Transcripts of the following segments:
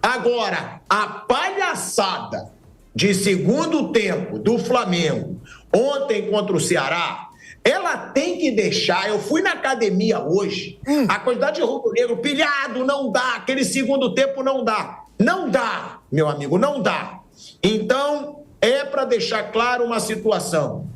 Agora, a palhaçada de segundo tempo do Flamengo ontem contra o Ceará, ela tem que deixar. Eu fui na academia hoje, a quantidade de rubro-negro pilhado, não dá, aquele segundo tempo não dá. Não dá, meu amigo, não dá. Então, é para deixar claro uma situação.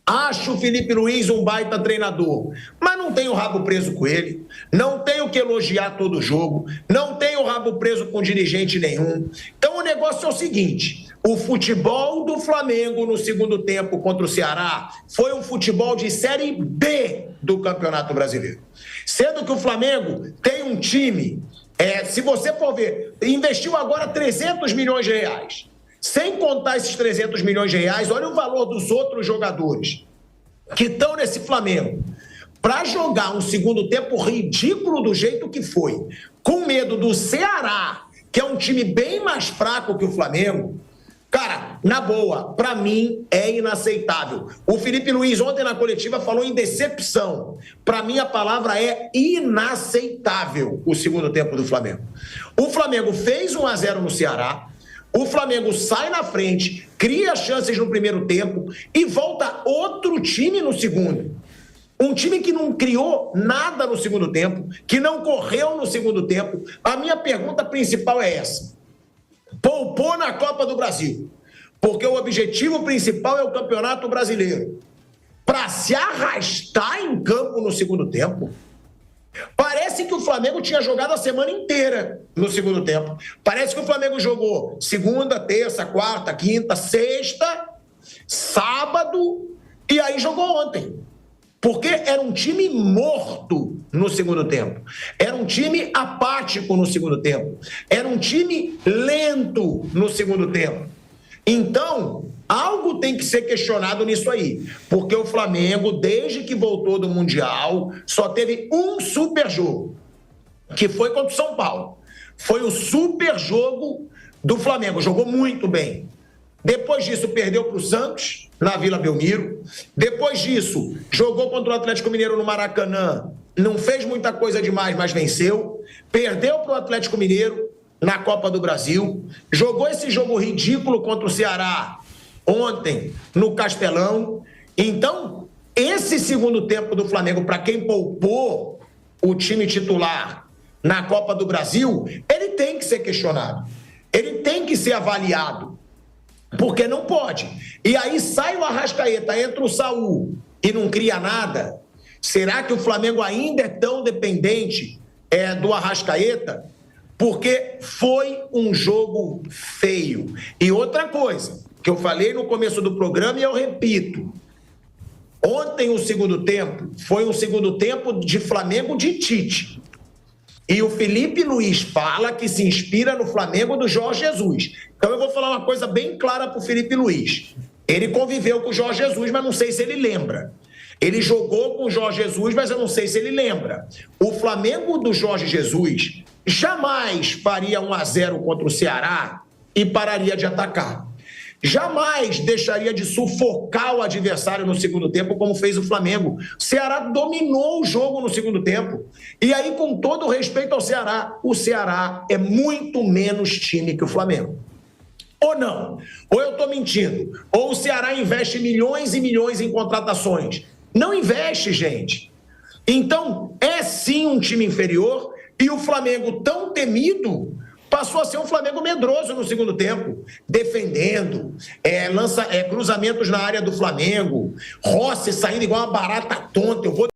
Acho o Felipe Luiz um baita treinador, mas não tenho o rabo preso com ele, não tenho que elogiar todo jogo, não tenho o rabo preso com dirigente nenhum. Então o negócio é o seguinte: o futebol do Flamengo no segundo tempo contra o Ceará foi um futebol de Série B do Campeonato Brasileiro. Sendo que o Flamengo tem um time, se você for ver, investiu agora 300 milhões de reais. Sem contar esses 300 milhões de reais, olha o valor dos outros jogadores que estão nesse Flamengo. Para jogar um segundo tempo ridículo do jeito que foi, com medo do Ceará, que é um time bem mais fraco que o Flamengo, cara, na boa, para mim é inaceitável. O Felipe Luiz ontem na coletiva falou em decepção. Para mim a palavra é inaceitável o segundo tempo do Flamengo. O Flamengo fez 1-0 no Ceará. O Flamengo sai na frente, cria chances no primeiro tempo e volta outro time no segundo. Um time que não criou nada no segundo tempo, que não correu no segundo tempo. A minha pergunta principal é essa: poupou na Copa do Brasil, porque o objetivo principal é o Campeonato Brasileiro, para se arrastar em campo no segundo tempo? Parece que o Flamengo tinha jogado a semana inteira no segundo tempo. Parece que o Flamengo jogou segunda, terça, quarta, quinta, sexta, sábado e aí jogou ontem. Porque era um time morto no segundo tempo. Era um time apático no segundo tempo. Era um time lento no segundo tempo. Então, algo tem que ser questionado nisso aí, porque o Flamengo, desde que voltou do Mundial, só teve um super jogo, que foi contra o São Paulo. Foi o super jogo do Flamengo, jogou muito bem. Depois disso, perdeu para o Santos, na Vila Belmiro. Depois disso, jogou contra o Atlético Mineiro no Maracanã, não fez muita coisa demais, mas venceu. Perdeu para o Atlético Mineiro na Copa do Brasil, jogou esse jogo ridículo contra o Ceará ontem no Castelão. Então, esse segundo tempo do Flamengo, para quem poupou o time titular na Copa do Brasil, ele tem que ser questionado, ele tem que ser avaliado, porque não pode. E aí sai o Arrascaeta, entra o Saúl e não cria nada. Será que o Flamengo ainda é tão dependente do Arrascaeta? Porque foi um jogo feio. E outra coisa, que eu falei no começo do programa e eu repito: ontem o segundo tempo foi um segundo tempo de Flamengo de Tite. E o Felipe Luiz fala que se inspira no Flamengo do Jorge Jesus. Então eu vou falar uma coisa bem clara para o Felipe Luiz. Ele conviveu com o Jorge Jesus, mas não sei se ele lembra. Ele jogou com o Jorge Jesus, mas eu não sei se ele lembra. O Flamengo do Jorge Jesus jamais faria 1-0 contra o Ceará e pararia de atacar. Jamais deixaria de sufocar o adversário no segundo tempo, como fez o Flamengo. O Ceará dominou o jogo no segundo tempo. E aí, com todo o respeito ao Ceará, o Ceará é muito menos time que o Flamengo. Ou não? Ou eu estou mentindo? Ou o Ceará investe milhões e milhões em contratações? Não investe, gente. Então, é sim um time inferior. E o Flamengo, tão temido, passou a ser um Flamengo medroso no segundo tempo, defendendo, cruzamentos na área do Flamengo, Rossi saindo igual uma barata tonta. Eu vou